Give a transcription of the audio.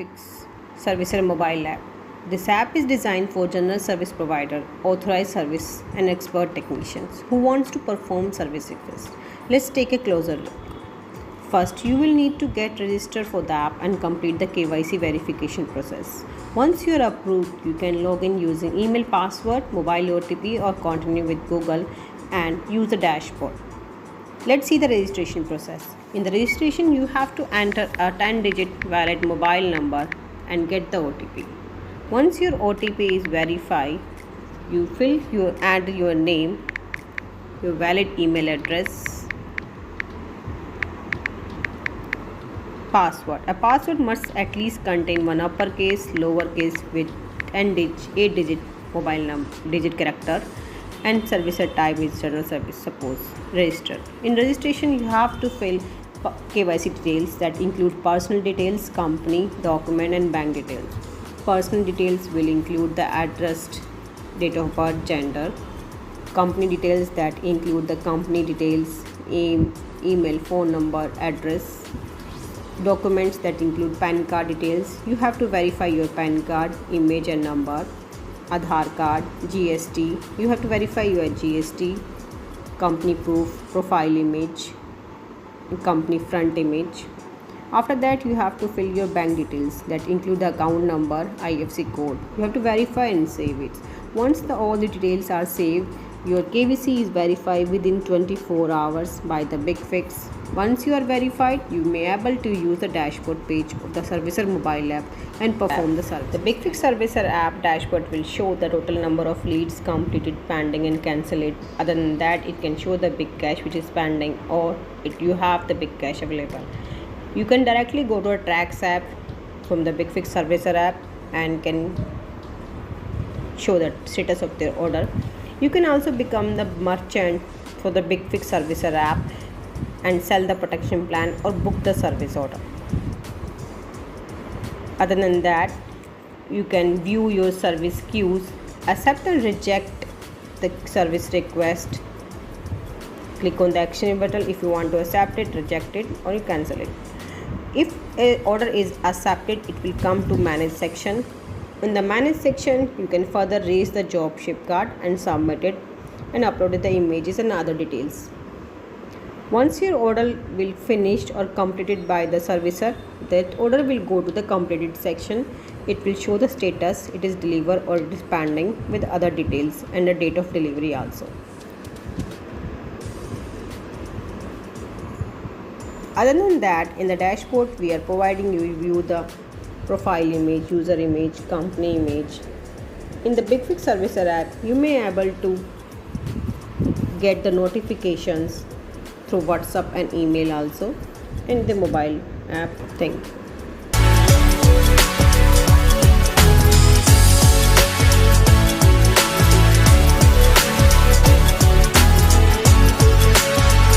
Bigfix Servicer mobile app. This app is designed for general service provider, authorized service and expert technicians who wants to perform service requests. Let's take a closer look. First, you will need to get registered for the app and complete the KYC verification process. Once you are approved, you can log in using email password, mobile OTP or continue with Google and use the dashboard. Let's see the registration process. In the registration, you have to enter a 10-digit valid mobile number and get the OTP. Once your OTP is verified, you add your name, your valid email address, password. A password must at least contain one uppercase, lowercase with 8-digit mobile digit character, and servicer type is general service. Suppose register. In registration, you have to fill KYC details that include personal details, company, document and bank details. Personal details will include the address, date of birth, gender. Company details that include the company details, email, phone number, address. Documents that include PAN card details. You have to verify your PAN card, image and number. Aadhaar card, GST. You have to verify your GST. Company proof, profile image, company front image. After that, you have to fill your bank details that include the account number, IFSC code. You have to verify and save it. Once all the details are saved, your KYC is verified within 24 hours by the Bigfix. Once you are verified, you may be able to use the dashboard page of the Servicer mobile app and perform the service. The Bigfix Servicer app dashboard will show the total number of leads completed, pending and cancelled. Other than that, it can show the big cash which is pending, or if you have the big cash available. You can directly go to a tracks app from the Bigfix Servicer app and can show the status of their order. You can also become the merchant for the Bigfix Servicer app and sell the protection plan or book the service order. Other than that, you can view your service queues, accept and reject the service request. Click on the action button if you want to accept it, reject it or you cancel it. If an order is accepted, it will come to manage section. In the manage section, you can further raise the job ship card and submit it and upload the images and other details. Once your order will finished or completed by the servicer, that order will go to the completed section. It will show the status, it is delivered or it is pending with other details and the date of delivery also. Other than that, in the dashboard, we are providing you view the profile image, user image, company image. In the Bigfix Servicer app, you may able to get the notifications through WhatsApp and email also in the mobile app thing.